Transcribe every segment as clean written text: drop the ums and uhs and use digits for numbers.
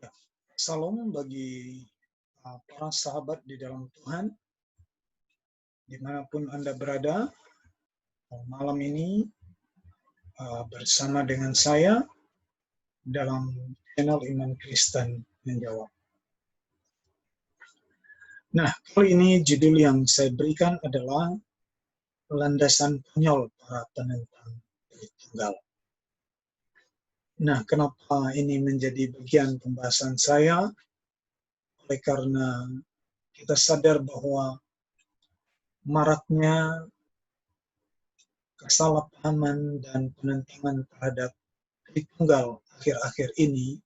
Ya, Salam bagi para sahabat di dalam Tuhan, dimanapun Anda berada. Malam ini bersama dengan saya dalam channel Iman Kristen Menjawab. Nah, kali ini judul yang saya berikan adalah landasan konyol para penentang Tritunggal. Nah, kenapa ini menjadi bagian pembahasan saya? Oleh karena kita sadar bahwa maraknya kesalahpahaman dan penentangan terhadap Tritunggal akhir-akhir ini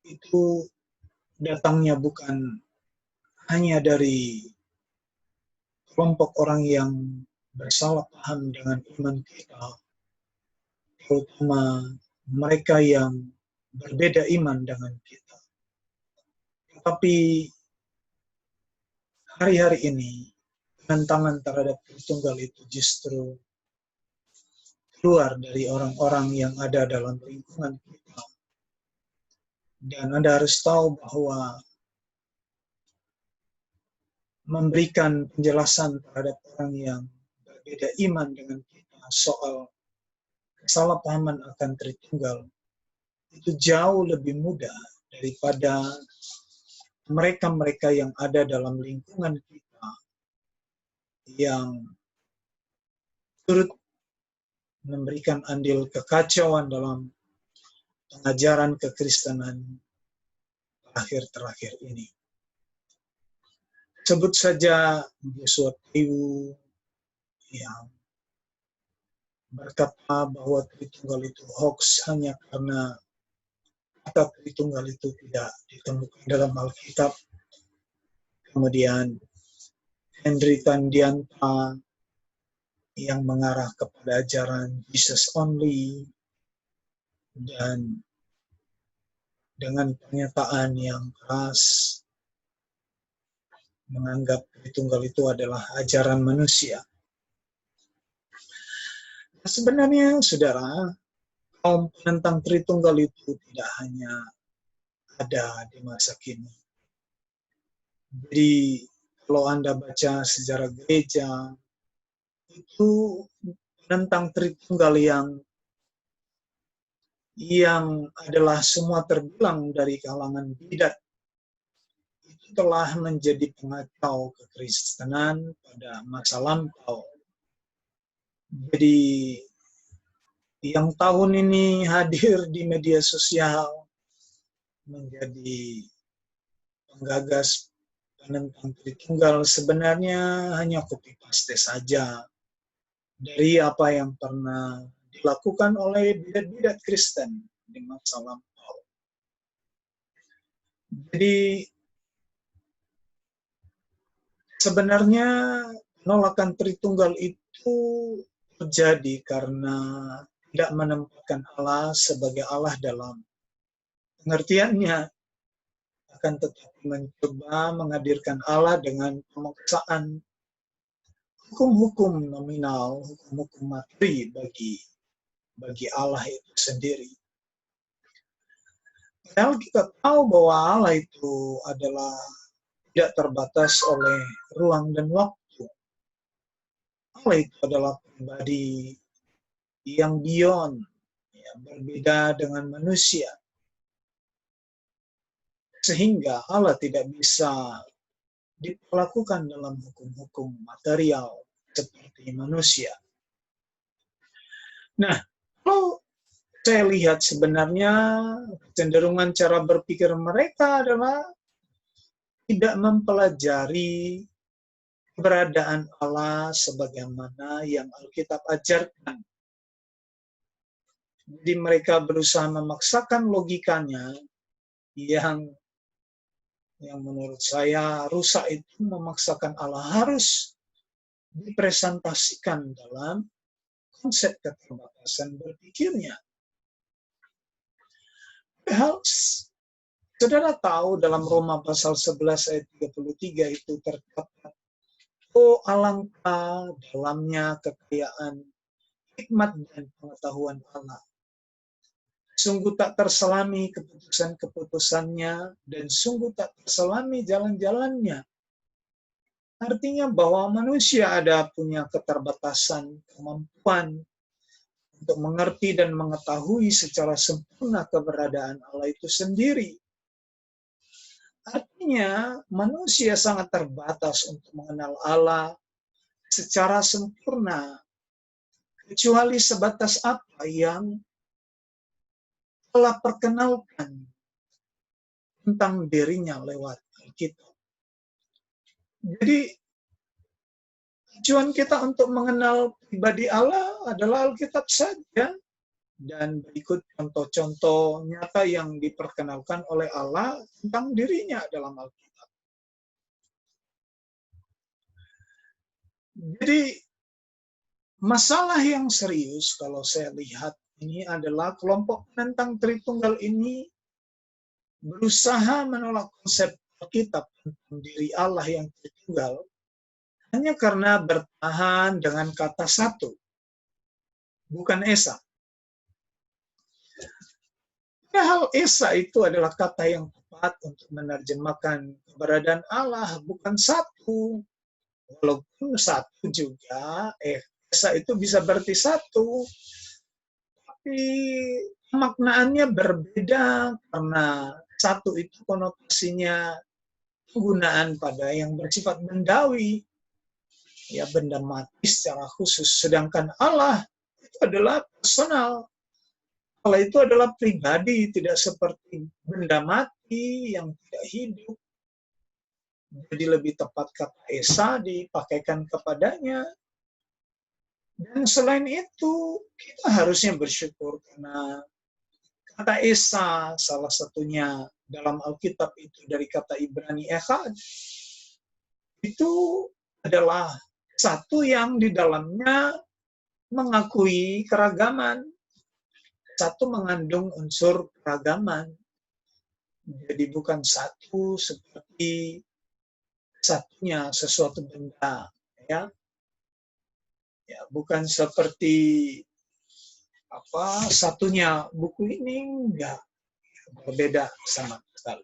itu datangnya bukan hanya dari kelompok orang yang bersalah paham dengan iman kita, terutama mereka yang berbeda iman dengan kita. Tetapi hari-hari ini penentangan terhadap Tritunggal itu justru keluar dari orang-orang yang ada dalam lingkungan kita. Dan Anda harus tahu bahwa memberikan penjelasan terhadap orang yang berbeda iman dengan kita soal kesalahpahaman akan Tritunggal itu jauh lebih mudah daripada mereka-mereka yang ada dalam lingkungan kita yang turut memberikan andil kekacauan dalam pengajaran kekristenan terakhir-terakhir ini. Sebut saja Joshua Piu yang berkata bahwa Tritunggal itu hoax hanya karena kata Tritunggal itu tidak ditemukan dalam Alkitab. Kemudian Henry Tandianta yang mengarah kepada ajaran Jesus only, dan dengan pernyataan yang keras menganggap Tritunggal itu adalah ajaran manusia. Nah, sebenarnya, saudara, kaum penentang Tritunggal itu tidak hanya ada di masa kini. Jadi, kalau Anda baca sejarah gereja, itu penentang Tritunggal yang adalah semua terbilang dari kalangan bidat itu telah menjadi pengacau kekristenan pada masa lampau. Jadi yang tahun ini hadir di media sosial menjadi penggagas penentang Tritunggal sebenarnya hanya copy paste saja dari apa yang pernah dilakukan oleh bidat-bidat Kristen di masa lampau. Jadi sebenarnya penolakan Tritunggal itu terjadi karena tidak menempatkan Allah sebagai Allah dalam pengertiannya, akan tetapi mencoba menghadirkan Allah dengan pemaksaan hukum-hukum nominal, hukum-hukum materi bagi Allah itu sendiri. Padahal kita tahu bahwa Allah itu adalah tidak terbatas oleh ruang dan waktu. Allah itu adalah pribadi yang beyond, berbeda dengan manusia. Sehingga Allah tidak bisa diperlakukan dalam hukum-hukum material seperti manusia. Nah, kalau saya lihat sebenarnya kecenderungan cara berpikir mereka adalah tidak mempelajari keberadaan Allah sebagaimana yang Alkitab ajarkan. Jadi mereka berusaha memaksakan logikanya yang menurut saya rusak, itu memaksakan Allah harus dipresentasikan dalam konsep keterbatasan berpikirnya. Padahal saudara tahu dalam Roma pasal 11 ayat 33 itu terdapat, oh alangkah dalamnya kekayaan hikmat dan pengetahuan Allah. sungguh tak terselami keputusan-keputusannya, dan sungguh tak terselami jalan-jalannya. Artinya bahwa manusia ada punya keterbatasan kemampuan untuk mengerti dan mengetahui secara sempurna keberadaan Allah itu sendiri. Artinya manusia sangat terbatas untuk mengenal Allah secara sempurna, kecuali sebatas apa yang telah perkenalkan tentang dirinya lewat Alkitab. Jadi tujuan kita untuk mengenal pribadi Allah adalah Alkitab saja, dan berikut contoh-contoh nyata yang diperkenalkan oleh Allah tentang dirinya dalam Alkitab. Jadi masalah yang serius kalau saya lihat ini adalah kelompok penentang Tritunggal ini berusaha menolak konsep Alkitab tentang diri Allah yang Tritunggal hanya karena bertahan dengan kata satu, bukan esa. Padahal esa itu adalah kata yang tepat untuk menerjemahkan keberadaan Allah, bukan satu. Walaupun satu juga, esa itu bisa berarti satu, tapi maknaannya berbeda karena satu itu konotasinya penggunaan pada yang bersifat bendawi, ya benda mati secara khusus, sedangkan Allah itu adalah personal. Allah itu adalah pribadi, tidak seperti benda mati yang tidak hidup. Jadi lebih tepat kata esa dipakaikan kepadanya. Dan selain itu, kita harusnya bersyukur karena kata esa salah satunya dalam Alkitab itu dari kata Ibrani echad. Itu adalah satu yang di dalamnya mengakui keragaman. Satu mengandung unsur keragaman. Jadi bukan satu seperti satunya sesuatu benda, ya. Ya, bukan seperti satunya buku ini, enggak, berbeda sama sekali.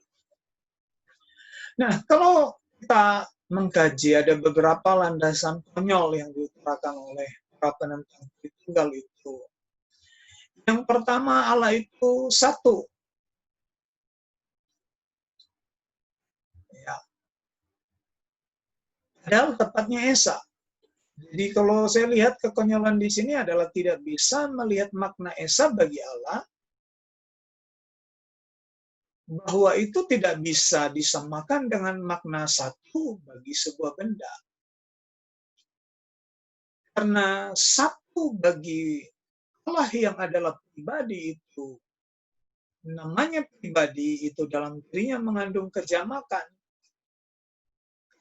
Nah, kalau kita mengkaji ada beberapa landasan konyol yang diutarakan oleh para penentang Tritunggal itu. Yang pertama, Allah itu satu. Ya. Padahal tepatnya esa. Jadi kalau saya lihat kekonyolan di sini adalah tidak bisa melihat makna esa bagi Allah, bahwa itu tidak bisa disamakan dengan makna satu bagi sebuah benda. Karena satu bagi Allah yang adalah pribadi itu, namanya pribadi itu dalam dirinya mengandung kejamakan.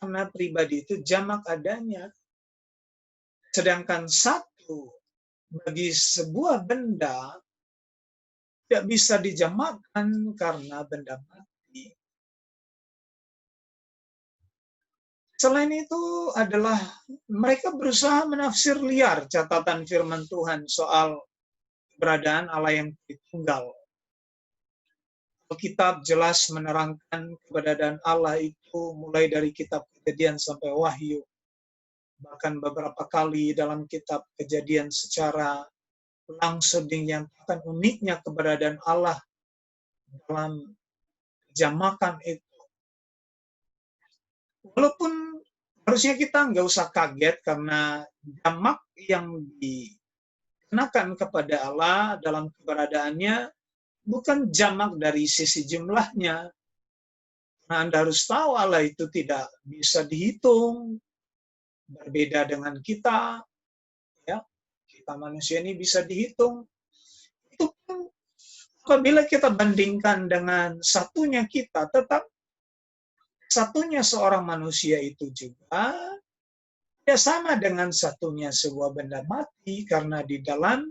Karena pribadi itu jamak adanya. Sedangkan satu bagi sebuah benda tidak bisa dijamakkan karena benda mati. Selain itu adalah mereka berusaha menafsir liar catatan firman Tuhan soal keberadaan Allah yang Tritunggal. Alkitab jelas menerangkan keberadaan Allah itu mulai dari kitab Kejadian sampai Wahyu. Bahkan beberapa kali dalam kitab Kejadian secara langsung dinyatakan uniknya keberadaan Allah dalam jamakan itu. Walaupun harusnya kita nggak usah kaget karena jamak yang dikenakan kepada Allah dalam keberadaannya bukan jamak dari sisi jumlahnya. Nah, Anda harus tahu Allah itu tidak bisa dihitung, berbeda dengan kita, ya. Kita manusia ini bisa dihitung. Itu pun apabila kita bandingkan dengan satunya kita, tetap satunya seorang manusia itu juga tidak sama dengan satunya sebuah benda mati, karena di dalam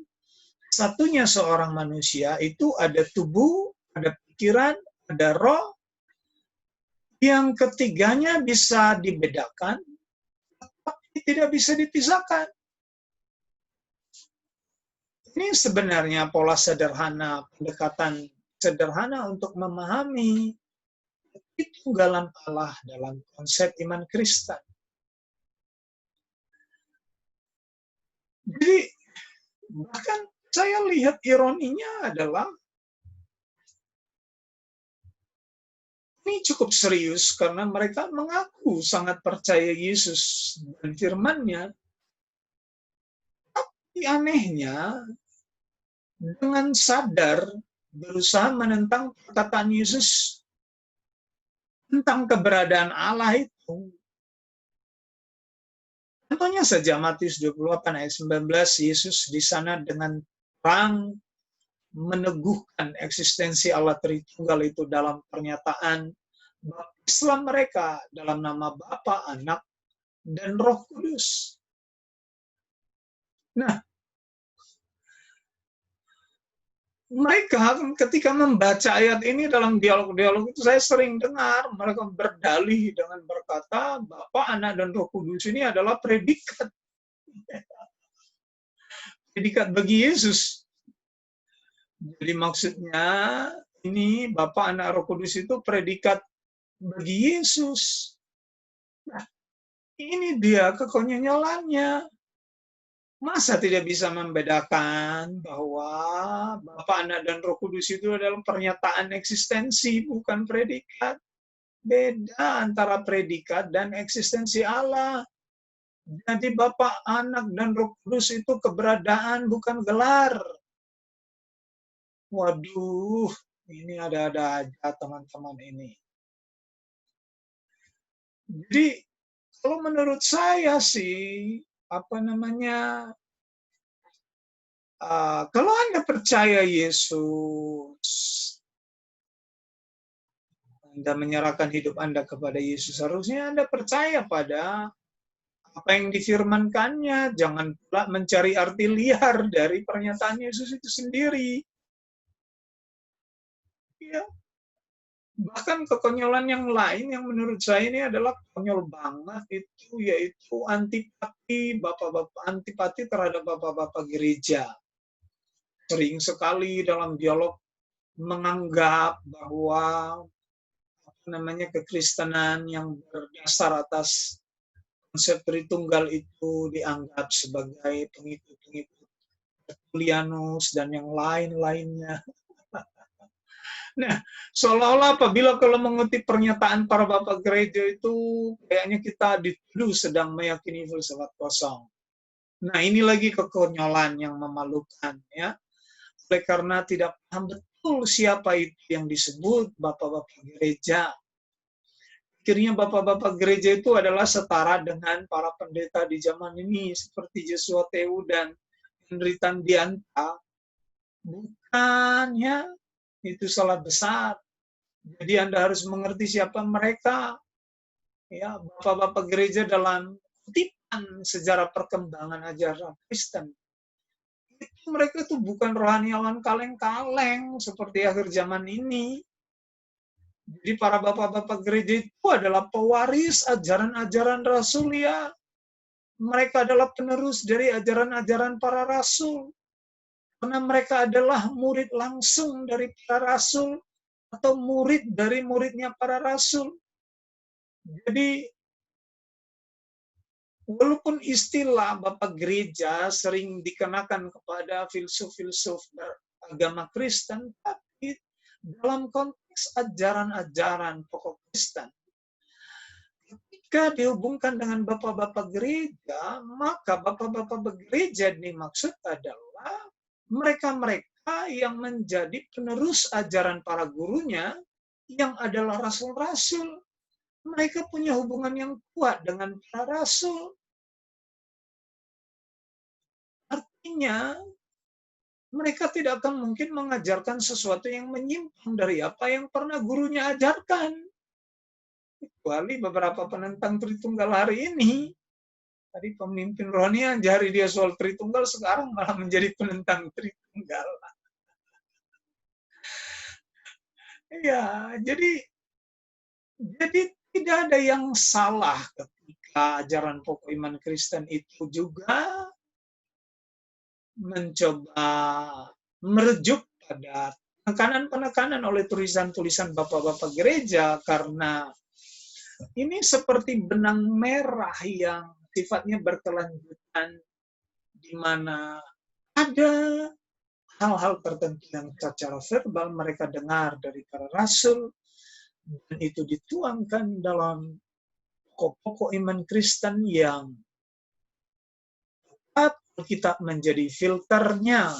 satunya seorang manusia itu ada tubuh, ada pikiran, ada roh, yang ketiganya bisa dibedakan, tapi tidak bisa dipisahkan. Ini sebenarnya pola sederhana, pendekatan sederhana untuk memahami ketunggalan Allah dalam konsep iman Kristen. Jadi, bahkan saya lihat ironinya adalah ini cukup serius karena mereka mengaku sangat percaya Yesus dan firman-Nya. Tapi anehnya, dengan sadar berusaha menentang perkataan Yesus tentang keberadaan Allah itu. Contohnya saja Matius 28 ayat 19, Yesus di sana dengan terang meneguhkan eksistensi Allah Tritunggal itu dalam pernyataan baptislah mereka dalam nama Bapa, Anak, dan Roh Kudus. Nah, mereka ketika membaca ayat ini dalam dialog-dialog itu saya sering dengar mereka berdalih dengan berkata Bapa, Anak, dan Roh Kudus ini adalah predikat. Predikat bagi Yesus. Jadi maksudnya ini Bapa, Anak, Roh Kudus itu predikat bagi Yesus. Nah, ini dia kekonyolannya. Masa tidak bisa membedakan bahwa Bapa, Anak, dan Roh Kudus itu adalah pernyataan eksistensi, bukan predikat. Beda antara predikat dan eksistensi Allah. Jadi Bapa, Anak, dan Roh Kudus itu keberadaan, bukan gelar. Waduh, ini ada-ada aja teman-teman ini. Jadi, kalau menurut saya sih, kalau Anda percaya Yesus, Anda menyerahkan hidup Anda kepada Yesus, harusnya Anda percaya pada apa yang difirmankannya. Jangan pula mencari arti liar dari pernyataan Yesus itu sendiri. Ya. Bahkan kekonyolan yang lain yang menurut saya ini adalah konyol banget itu, yaitu antipati terhadap bapak-bapak gereja. Sering sekali dalam dialog menganggap bahwa kekristenan yang berdasar atas konsep Tritunggal itu dianggap sebagai pengikut-pengikut Tertullianus dan yang lain-lainnya. Nah, seolah-olah apabila kalau mengutip pernyataan para bapak gereja itu kayaknya kita dituduh sedang meyakini filsafat kosong. Nah, ini lagi kekonyolan yang memalukan ya. Oleh karena tidak paham betul siapa itu yang disebut bapak-bapak gereja. Akhirnya bapak-bapak gereja itu adalah setara dengan para pendeta di zaman ini seperti Joshua Teu dan Henry Tandianta. Bukan ya. Itu salah besar. Jadi Anda harus mengerti siapa mereka. Ya, bapak-bapak gereja dalam kutipan sejarah perkembangan ajaran Kristen. Itu mereka itu bukan rohaniawan kaleng-kaleng seperti akhir zaman ini. Jadi para bapak-bapak gereja itu adalah pewaris ajaran-ajaran rasulia. Mereka adalah penerus dari ajaran-ajaran para rasul. Karena mereka adalah murid langsung dari para rasul atau murid dari muridnya para rasul. Jadi, walaupun istilah Bapak Gereja sering dikenakan kepada filsuf-filsuf agama Kristen, tapi dalam konteks ajaran-ajaran pokok Kristen, ketika dihubungkan dengan Bapak-Bapak Gereja, maka Bapak-Bapak Gereja dimaksud adalah mereka-mereka yang menjadi penerus ajaran para gurunya yang adalah rasul-rasul. Mereka punya hubungan yang kuat dengan para rasul. Artinya, mereka tidak akan mungkin mengajarkan sesuatu yang menyimpang dari apa yang pernah gurunya ajarkan. Kecuali beberapa penentang Tritunggal hari ini. Tadi pemimpin rohani ajari dia soal Tritunggal, sekarang malah menjadi penentang Tritunggal. Ya, jadi tidak ada yang salah ketika ajaran pokok iman Kristen itu juga mencoba merujuk pada penekanan-penekanan oleh tulisan-tulisan bapak-bapak gereja, karena ini seperti benang merah yang sifatnya berkelanjutan, di mana ada hal-hal tertentu yang secara verbal mereka dengar dari para rasul, dan itu dituangkan dalam pokok-pokok iman Kristen yang kita menjadi filternya.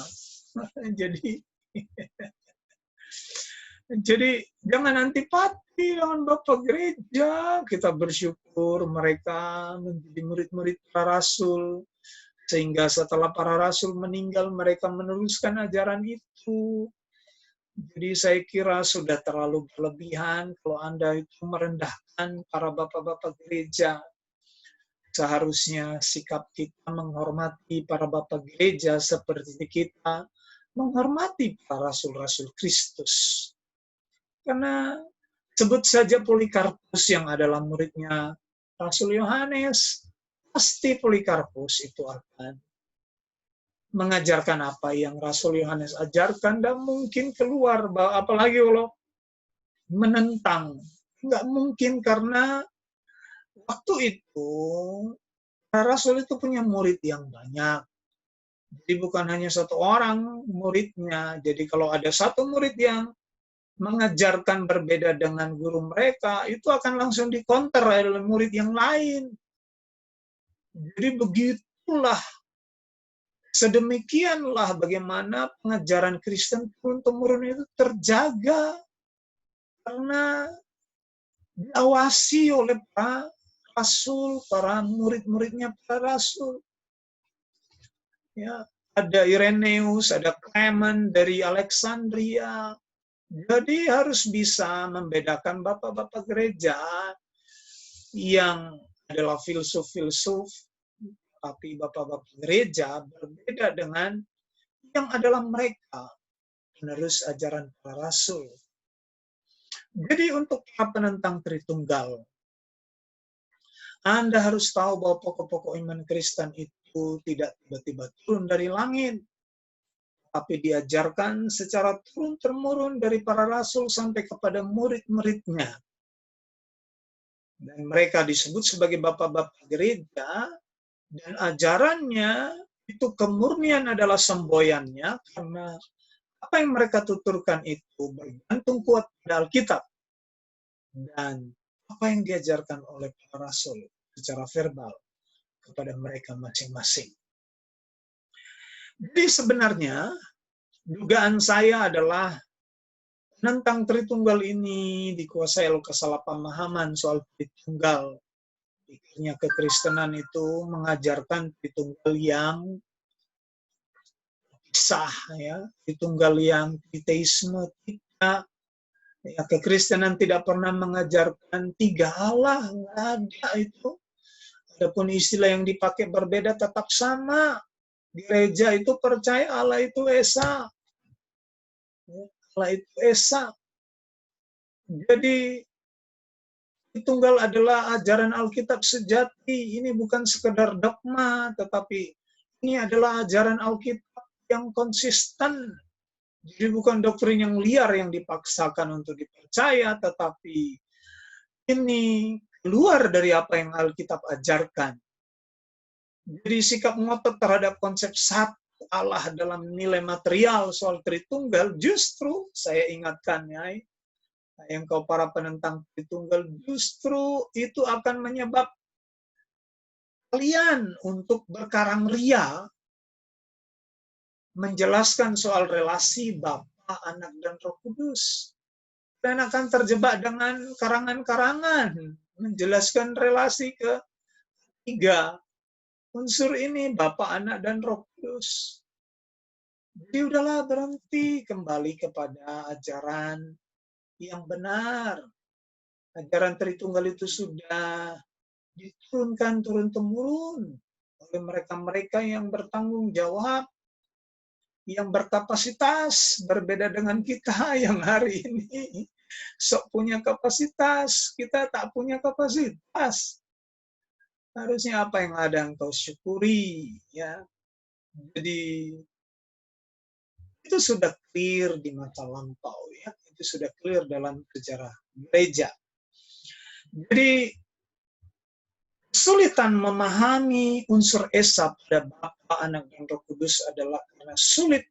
Jadi jangan antipati dengan Bapak Gereja. Kita bersyukur mereka menjadi murid-murid para rasul, sehingga setelah para rasul meninggal mereka meneruskan ajaran itu. Jadi saya kira sudah terlalu berlebihan kalau Anda itu merendahkan para bapak-bapak gereja. Seharusnya sikap kita menghormati para bapak gereja seperti kita menghormati para rasul-rasul Kristus. Karena sebut saja Polikarpus yang adalah muridnya Rasul Yohanes, pasti Polikarpus itu akan mengajarkan apa yang Rasul Yohanes ajarkan, dan mungkin keluar, apalagi kalau menentang. Nggak mungkin, karena waktu itu Rasul itu punya murid yang banyak. Jadi bukan hanya satu orang muridnya. Jadi kalau ada satu murid yang mengajarkan berbeda dengan guru mereka, itu akan langsung dikonter oleh murid yang lain. Jadi begitulah, sedemikianlah bagaimana pengajaran Kristen turun-temurun itu terjaga, karena diawasi oleh para rasul, para murid-muridnya para rasul. Ya, ada Irenaeus, ada Clement dari Alexandria. Jadi harus bisa membedakan bapak-bapak gereja yang adalah filsuf-filsuf, tapi bapak-bapak gereja berbeda dengan yang adalah mereka penerus ajaran para rasul. Jadi untuk para penentang Tritunggal, Anda harus tahu bahwa pokok-pokok iman Kristen itu tidak tiba-tiba turun dari langit, tapi diajarkan secara turun-temurun dari para rasul sampai kepada murid-muridnya. Dan mereka disebut sebagai bapak-bapak gereja, dan ajarannya itu kemurnian adalah semboyannya, karena apa yang mereka tuturkan itu bergantung kuat pada Alkitab dan apa yang diajarkan oleh para rasul secara verbal kepada mereka masing-masing. Jadi sebenarnya dugaan saya adalah penentang Tritunggal ini dikuasai oleh kesalahpahaman soal Tritunggal. Pikirnya kekristenan itu mengajarkan Tritunggal yang sah, ya, Tritunggal yang triteisme tidak. Ya, kekristenan tidak pernah mengajarkan tiga Allah, nggak ada itu. Adapun istilah yang dipakai berbeda tetap sama. Gereja itu percaya Allah itu Esa. Allah itu Esa. Jadi Tritunggal adalah ajaran Alkitab sejati. Ini bukan sekedar dogma, tetapi ini adalah ajaran Alkitab yang konsisten. Jadi bukan doktrin yang liar yang dipaksakan untuk dipercaya, tetapi ini keluar dari apa yang Alkitab ajarkan. Jadi sikap ngotot terhadap konsep satu Allah dalam nilai material soal Tritunggal, justru saya ingatkan, ya, yang kau para penentang Tritunggal, justru itu akan menyebabkan kalian untuk berkarang ria menjelaskan soal relasi Bapa, Anak, dan Roh Kudus. Dan akan terjebak dengan karangan-karangan menjelaskan relasi ketiga unsur ini, Bapa, Anak, dan Roh Kudus. Jadi udahlah, berhenti, kembali kepada ajaran yang benar. Ajaran Tritunggal itu sudah diturunkan turun-temurun oleh mereka-mereka yang bertanggung jawab, yang berkapasitas, berbeda dengan kita yang hari ini sok punya kapasitas, kita tak punya kapasitas. Harusnya apa yang ada engkau syukuri, ya. Jadi itu sudah clear di masa lampau ya, itu sudah clear dalam sejarah gereja. Jadi kesulitan memahami unsur Esa pada Bapa, Anak, dan Roh Kudus adalah karena sulit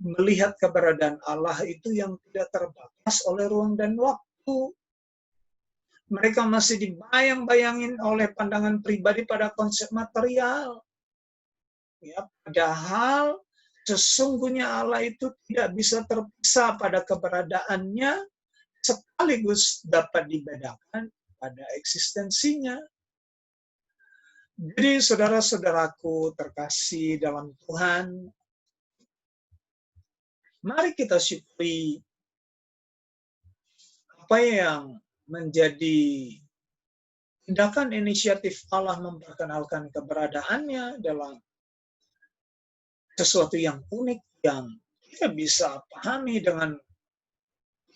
melihat keberadaan Allah itu yang tidak terbatas oleh ruang dan waktu. Mereka masih dibayang-bayangin oleh pandangan pribadi pada konsep material. Ya, padahal sesungguhnya Allah itu tidak bisa terpisah pada keberadaannya, sekaligus dapat dibedakan pada eksistensinya. Jadi saudara-saudaraku terkasih dalam Tuhan, mari kita syukuri apa yang menjadi tindakan inisiatif Allah memperkenalkan keberadaannya dalam sesuatu yang unik yang kita bisa pahami dengan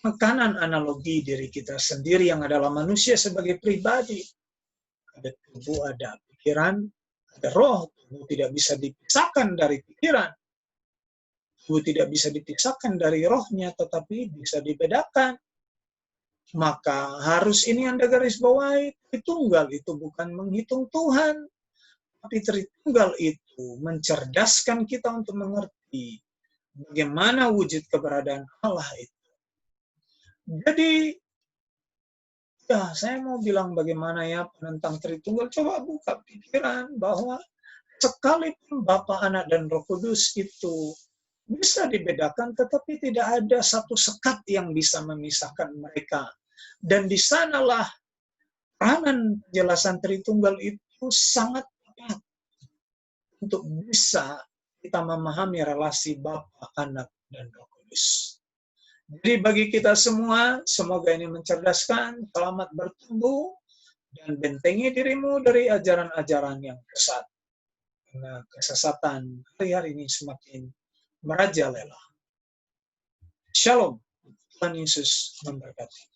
penekanan analogi diri kita sendiri yang adalah manusia sebagai pribadi. Ada tubuh, ada pikiran, ada roh. Tubuh tidak bisa dipisahkan dari pikiran. Tubuh tidak bisa dipisahkan dari rohnya, tetapi bisa dibedakan. Maka harus ini Anda garis bawahi, Tritunggal itu bukan menghitung Tuhan, tapi Tritunggal itu mencerdaskan kita untuk mengerti bagaimana wujud keberadaan Allah itu. Jadi, ya saya mau bilang bagaimana ya penentang Tritunggal, coba buka pikiran bahwa sekalipun Bapa, Anak, dan Roh Kudus itu bisa dibedakan, tetapi tidak ada satu sekat yang bisa memisahkan mereka. Dan di sanalah peranan penjelasan Tritunggal itu sangat tepat untuk bisa kita memahami relasi Bapa, Anak, dan Roh Kudus. Jadi bagi kita semua, semoga ini mencerdaskan, selamat bertumbuh, dan bentengi dirimu dari ajaran-ajaran yang sesat. Karena kesesatan hari-hari ini semakin merajalela. Shalom. Tuhan Yesus memberkati.